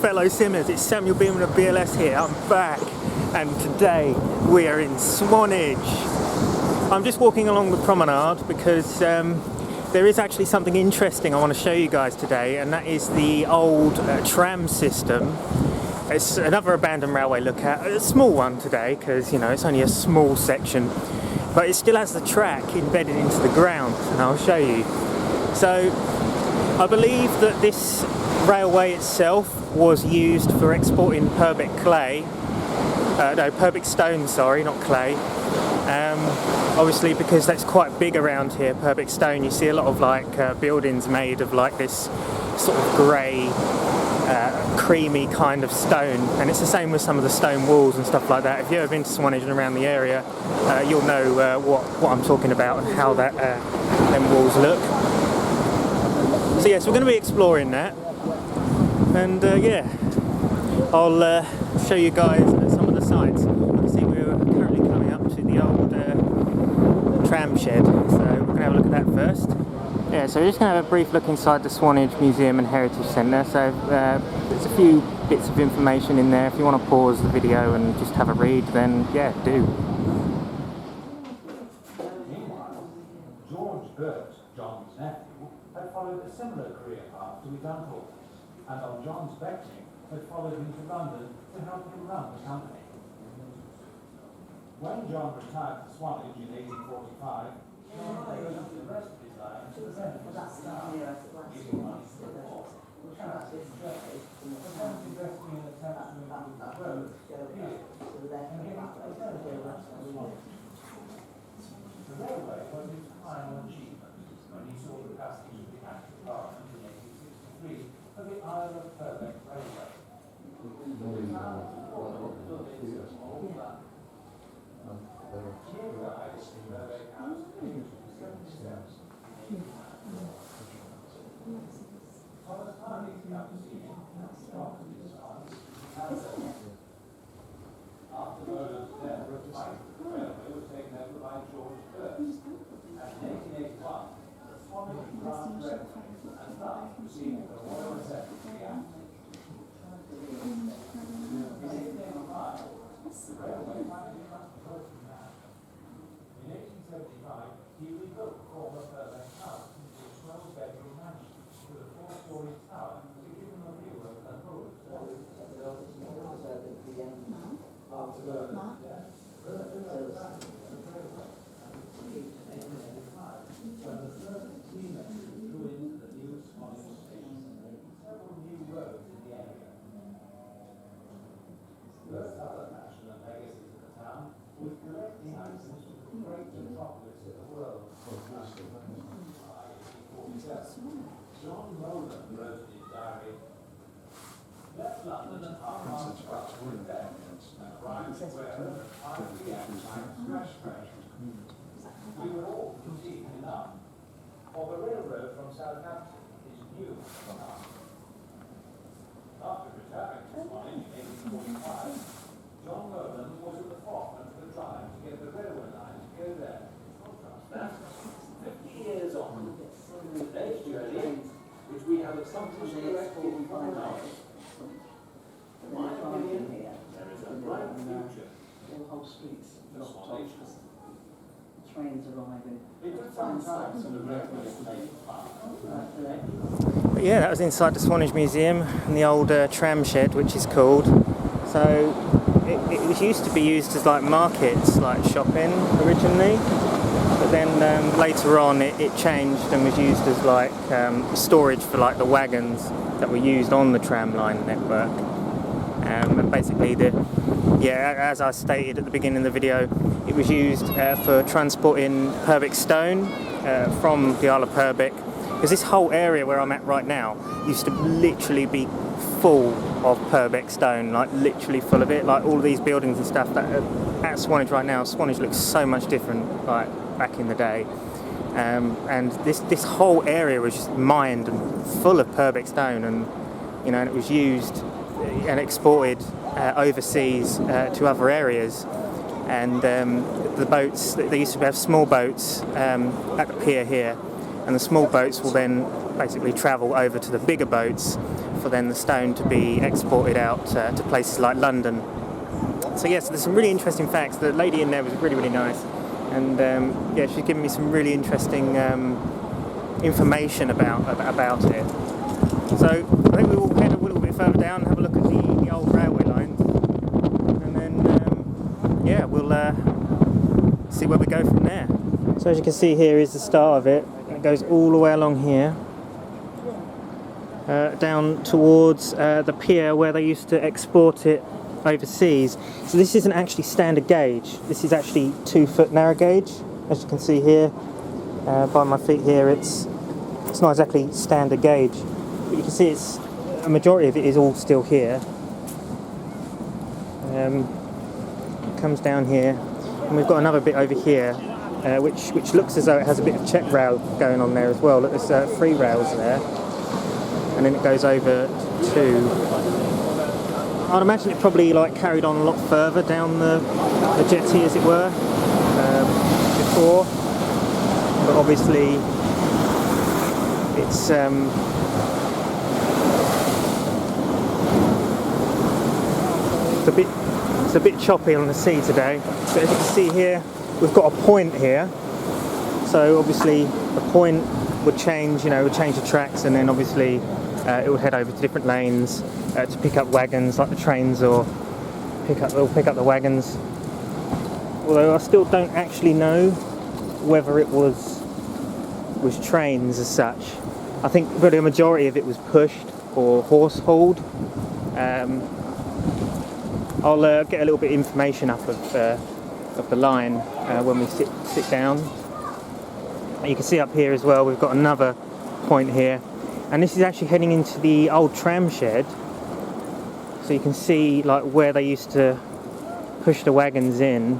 fellow simmers, it's Samuel Beamon of BLS here. I'm back, and today we are in Swanage. I'm just walking along the promenade because there is actually something interesting I want to show you guys today, and that is the old tram system. It's another abandoned railway look at, a small one today because, you know, it's only a small section, but it still has the track embedded into the ground, and I'll show you. So I believe that this railway itself was used for exporting Purbeck Purbeck Stone, sorry, not clay. Obviously, because that's quite big around here, Purbeck Stone, you see a lot of like buildings made of like this sort of grey, creamy kind of stone, and it's the same with some of the stone walls and stuff like that. If you've ever been to Swanage and around the area, you'll know what I'm talking about and how that them walls look. So yes, we're going to be exploring that, and yeah, I'll show you guys some of the sites. You can see we're currently coming up to the old tram shed, so we're going to have a look at that first. Yeah, so we're just going to have a brief look inside the Swanage Museum and Heritage Centre. So there's a few bits of information in there. If you want to pause the video and just have a read, then yeah, do. John's nephew, had followed a similar career path to his uncle, and on John's beckoning had followed him to London to help him run the company. When John retired to Swanage in 1845, John devoted the rest of his life to the benefit of the staff, giving money to the poor, charities and churches, and investing in attempts to improve the roads, piers, and giving alternative routes to Swanage. The railway was his final achievement when he saw the passage of the Act of Parliament in 1863 for the Isle of Purbeck Railway. The town was built into a small plant. Nearby is the Purbeck House, 7 steps. Thomas Hardy came to see him, stopped his funds, and after Merlin's death, the railway was taken over by George Purbeck. And in 1881, the Swanage Railway and thus received the Royal Assembly Act. In 1885, the railway finally got the first man. In 1875, he rebuilt the former Purbeck House into a 12-bedroom mansion with a 4-story tower to give him a view of the whole After Merlin's death, when the first steam engine flew into the new Swanage station, several new roads in the area. First other national legacies of the town was collecting items from the great metropolis of the world. By 1847, John Rowland wrote in his diary, left London at half-past 12 with death, and arrived at where at 5 p.m. by crash. We were all fatigued enough, for the railroad from Southampton is new enough. After returning to Swanage in 1845, John Rowland was at the forefront of the drive to get the railway line to go there. That's 50 years on. Today's journey, which we have accomplished correctly in 5 hours. In my opinion, there is a bright future. All whole streets. Swanage. Trains arriving. But yeah, that was inside the Swanage Museum and the old tram shed, which is called. So it was used to be used as like markets, like shopping originally, but then later on it changed and was used as like storage for like the wagons that were used on the tramline network. And basically, as I stated at the beginning of the video, it was used for transporting Purbeck Stone from the Isle of Purbeck, because this whole area where I'm at right now used to literally be full of Purbeck Stone, like literally full of it. Like all of these buildings and stuff that are at Swanage right now, Swanage looks so much different like back in the day. And this whole area was just mined and full of Purbeck Stone, and you know, and it was used and exported overseas to other areas. And the boats, they used to have small boats at the pier here, and the small boats will then basically travel over to the bigger boats for then the stone to be exported out to places like London. So yes, there's some really interesting facts. The lady in there was really, really nice, and yeah, she's given me some really interesting information about it. So I think we will head a little bit further down and have a look at the old railway lines, and then yeah, we'll see where we go from there. So as you can see, here is the start of it. It goes all the way along here, down towards the pier where they used to export it overseas. So this isn't actually standard gauge. This is actually 2-foot narrow gauge. As you can see here, by my feet here, it's not exactly standard gauge, but you can see it's a majority of it is all still here. It comes down here, and we've got another bit over here, which looks as though it has a bit of check rail going on there as well. Look, there's 3 rails there, and then it goes over to. I'd imagine it probably like carried on a lot further down the jetty, as it were, before, but obviously it's a bit choppy on the sea today. But as you can see here, we've got a point here, so obviously the point would change, would change the tracks, and then obviously it would head over to different lanes to pick up wagons like the trains, or pick up the wagons. Although I still don't actually know whether it was trains as such. I think really a majority of it was pushed or horse hauled. I'll get a little bit of information up of the line when we sit down. You can see up here as well, we've got another point here, and this is actually heading into the old tram shed. So you can see like where they used to push the wagons into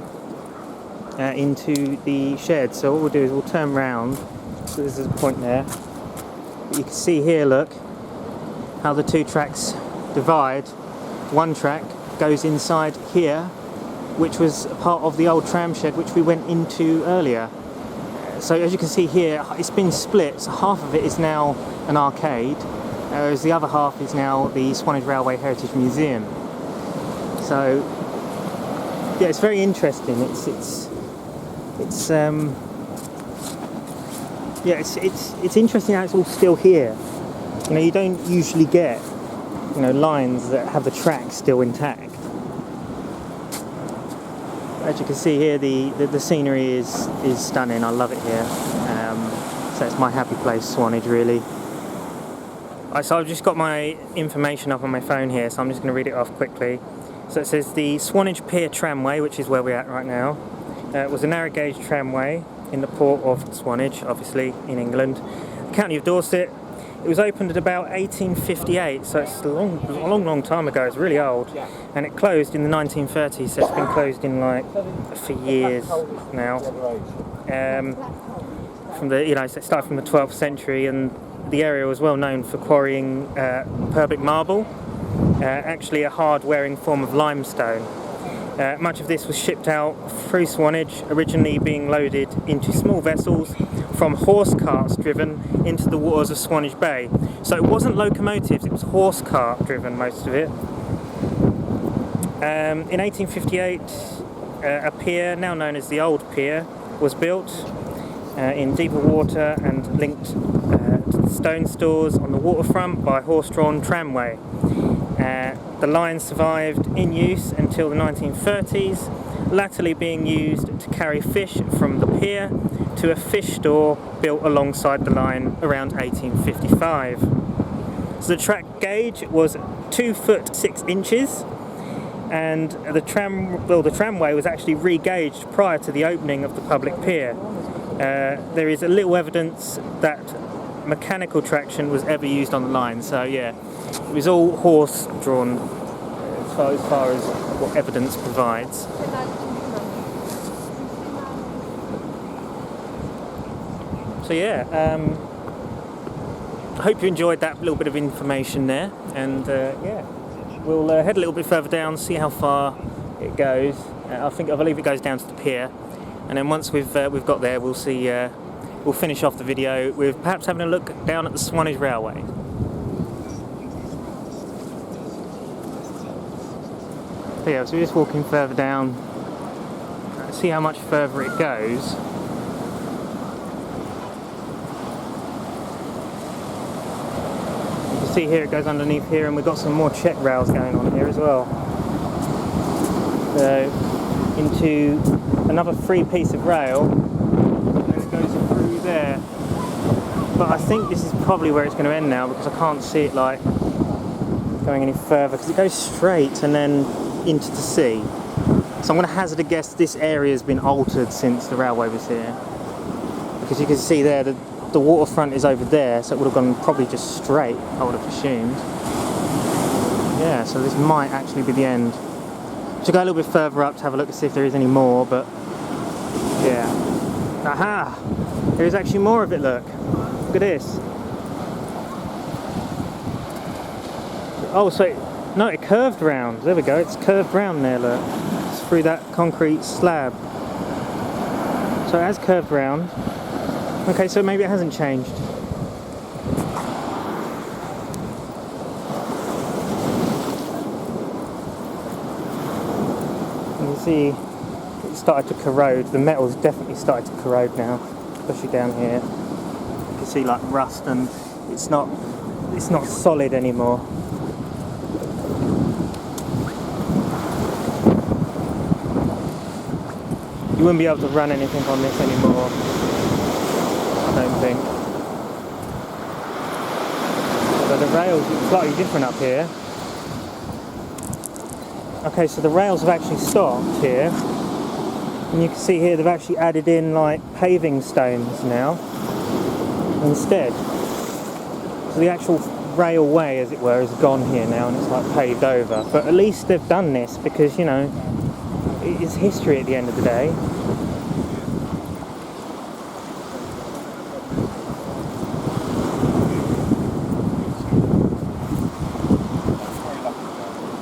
the shed. So what we'll do is we'll turn round. So this is a point there. But you can see here, look, how the 2 tracks divide. One track goes inside here, which was part of the old tram shed which we went into earlier. So as you can see here, it's been split. So half of it is now an arcade, whereas the other half is now the Swanage Railway Heritage Museum. So yeah, it's very interesting. It's interesting how it's all still here. You don't usually get lines that have the track still intact. As you can see here, the scenery is stunning. I love it here. So it's my happy place, Swanage, really. So I've just got my information up on my phone here, so I'm just going to read it off quickly. So it says the Swanage Pier Tramway, which is where we're at right now, was a narrow gauge tramway in the port of Swanage, obviously in England, County of Dorset. It was opened at about 1858, so it's a long time ago. It's really old, and it closed in the 1930s. So it's been closed in for years now. From the so it started from the 12th century, and the area was well known for quarrying Purbeck marble, actually a hard-wearing form of limestone. Much of this was shipped out through Swanage, originally being loaded into small vessels from horse carts driven into the waters of Swanage Bay. So it wasn't locomotives, it was horse cart driven, most of it. In 1858, a pier, now known as the Old Pier, was built in deeper water and linked to the stone stores on the waterfront by horse-drawn tramway. The line survived in use until the 1930s, latterly being used to carry fish from the pier to a fish store built alongside the line around 1855. So the track gauge was 2 foot 6 inches, and the tramway was actually re-gauged prior to the opening of the public pier. There is a little evidence that mechanical traction was ever used on the line, so yeah, it was all horse drawn as far as what evidence provides. So yeah, I hope you enjoyed that little bit of information there, and yeah, we'll head a little bit further down, see how far it goes. I believe it goes down to the pier, and then once we've got there, we'll see. We'll finish off the video with perhaps having a look down at the Swanage Railway. So yeah, so we're just walking further down, see how much further it goes. You can see here it goes underneath here, and we've got some more check rails going on here as well. So into another free piece of rail, and then it goes through there. But I think this is probably where it's going to end now, because I can't see it like going any further, because it goes straight and then into the sea. So I'm going to hazard a guess this area has been altered since the railway was here, because you can see there the waterfront is over there, so it would have gone probably just straight, I would have assumed. Yeah, so this might actually be the end. Should go a little bit further up to have a look to see if there is any more, but yeah. Aha! There is actually more of it, look. Look at this. Oh, so no, it curved round. There we go, it's curved round there, look. It's through that concrete slab. So it has curved round. Okay, so maybe it hasn't changed. You can see it started to corrode. The metal's definitely started to corrode now, especially down here. You can see like rust, and it's not solid anymore. You wouldn't be able to run anything on this anymore, I don't think. So the rails look slightly different up here. Okay, so the rails have actually stopped here, and you can see here they've actually added in like paving stones now instead. So the actual railway, as it were, is gone here now, and it's like paved over. But at least they've done this, because, you know, it's history at the end of the day.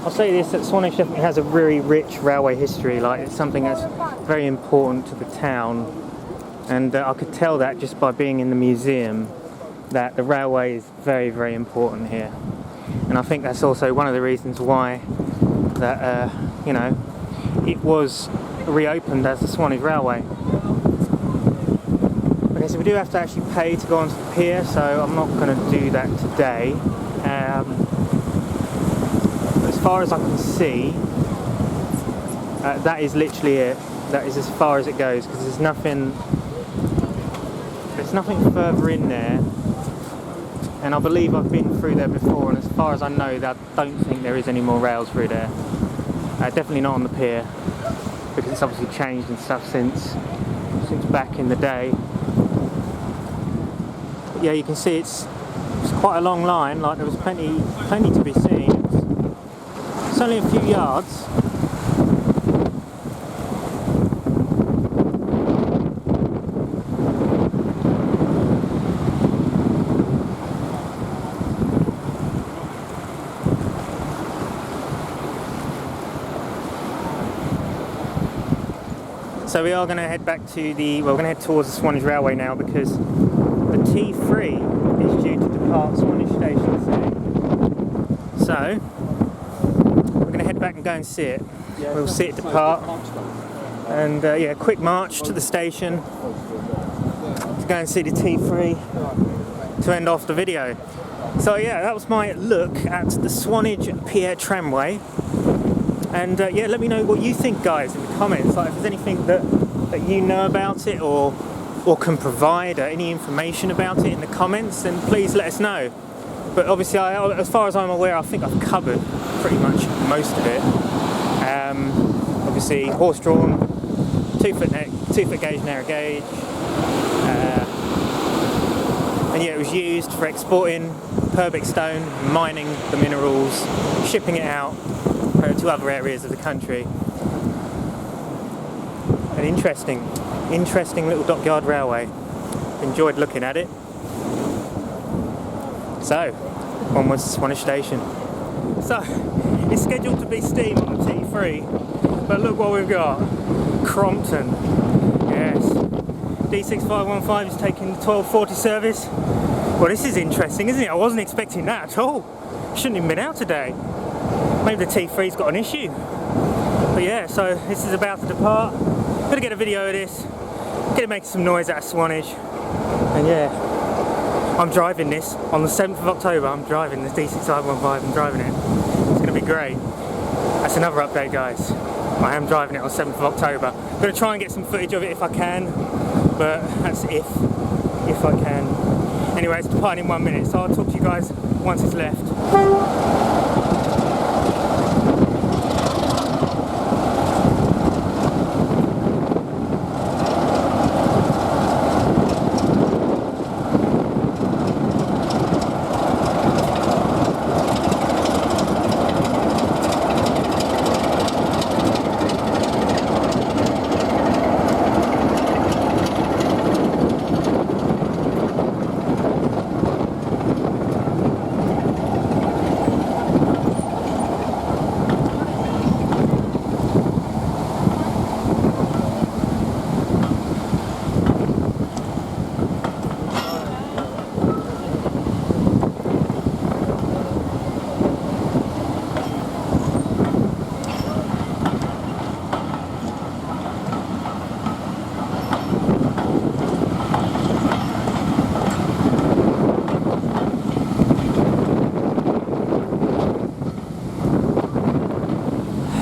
I'll say this, that Swanage definitely has a very rich railway history. Like, it's something that's very important to the town, and I could tell that just by being in the museum, that the railway is very, very important here. And I think that's also one of the reasons why that, you know, it was reopened as the Swanage Railway. Okay, so we do have to actually pay to go onto the pier, so I'm not going to do that today. As far as I can see, that is literally it. That is as far as it goes, because there's nothing further in there. And I believe I've been through there before, and as far as I know, I don't think there is any more rails through there. Definitely not on the pier, because it's obviously changed and stuff since back in the day. But yeah, you can see it's quite a long line. Like, there was plenty to be seen. It's only a few yards. So we are going to head back to we're going to head towards the Swanage Railway now, because the T3 is due to depart Swanage Station soon. So we're going to head back and go and see it. We'll see it depart, and yeah, quick march to the station to go and see the T3 to end off the video. So yeah, that was my look at the Swanage Pier Tramway. And yeah, let me know what you think, guys, in the comments. Like, if there's anything that you know about it, or can provide any information about it in the comments, then please let us know. But obviously, as far as I'm aware, I think I've covered pretty much most of it. Obviously, horse-drawn, 2-foot gauge, narrow gauge. And yeah, it was used for exporting Purbeck Stone, mining the minerals, shipping it out to other areas of the country. An interesting little dockyard railway. Enjoyed looking at it. So, onwards to Swanage Station. So, it's scheduled to be steam on the T3, but look what we've got. Crompton. Yes. D6515 is taking the 1240 service. Well, this is interesting, isn't it? I wasn't expecting that at all. Shouldn't even been out today. Maybe the T3's got an issue. But yeah, so this is about to depart. Gonna get a video of this, gonna make some noise out of Swanage, and yeah, I'm driving this on the 7th of October. I'm driving this D6515, I'm driving it. It's gonna be great. That's another update, guys. I am driving it on 7th of October. I'm gonna try and get some footage of it if I can, but that's if I can. Anyway, it's departing in 1 minute, so I'll talk to you guys once it's left.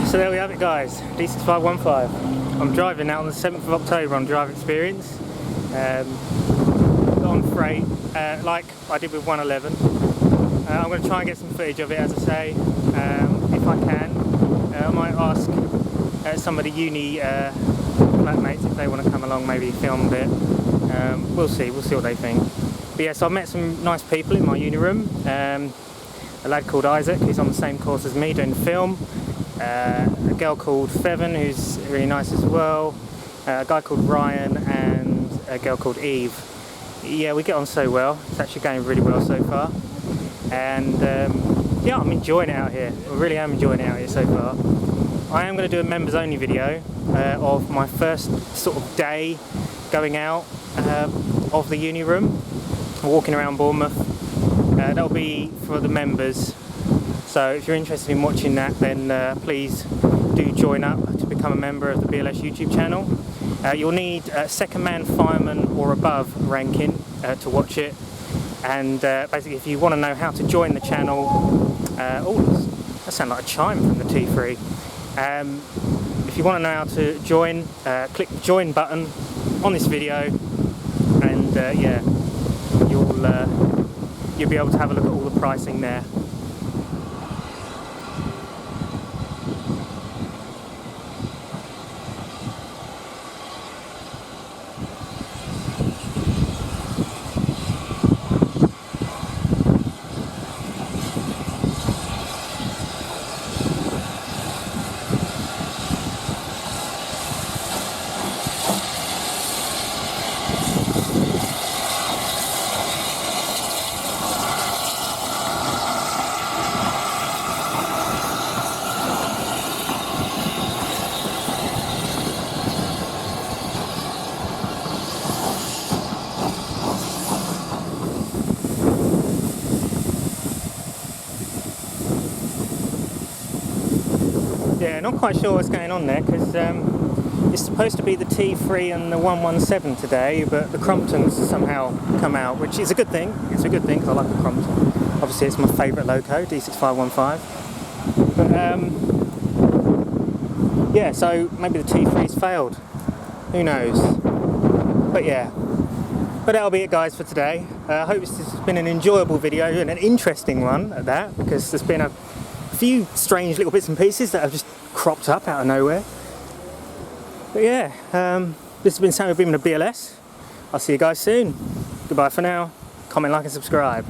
So there we have it, guys, D6515. I'm driving now on the 7th of October on Drive Experience. On freight, like I did with 111. I'm going to try and get some footage of it, as I say, if I can. I might ask some of the uni flatmates if they want to come along, maybe film a bit. We'll see what they think. But yeah, so I've met some nice people in my uni room. A lad called Isaac, who's on the same course as me doing the film. A girl called Fevan, who's really nice as well. A guy called Ryan and a girl called Eve. Yeah, we get on so well. It's actually going really well so far. And yeah, I'm enjoying it out here. I really am enjoying it out here so far. I am going to do a members only video of my first sort of day going out of the uni room, walking around Bournemouth. That'll be for the members. So if you're interested in watching that, then please do join up to become a member of the BLS YouTube channel. You'll need second man fireman or above ranking to watch it. And basically, if you want to know how to join the channel, oh, that sounds like a chime from the T3. If you want to know how to join, click the join button on this video, and yeah, you'll be able to have a look at all the pricing there. Yeah, not quite sure what's going on there, because it's supposed to be the T3 and the 117 today, but the Cromptons somehow come out, which is a good thing. It's a good thing because I like the Crompton. Obviously it's my favourite loco, D6515. But yeah, so maybe the T3's failed. Who knows? But yeah. But that'll be it, guys, for today. I hope this has been an enjoyable video and an interesting one at that, because there's been a few strange little bits and pieces that have just cropped up out of nowhere. But yeah, this has been Sam with Beamon of BLS. I'll see you guys soon. Goodbye for now. Comment, like and subscribe.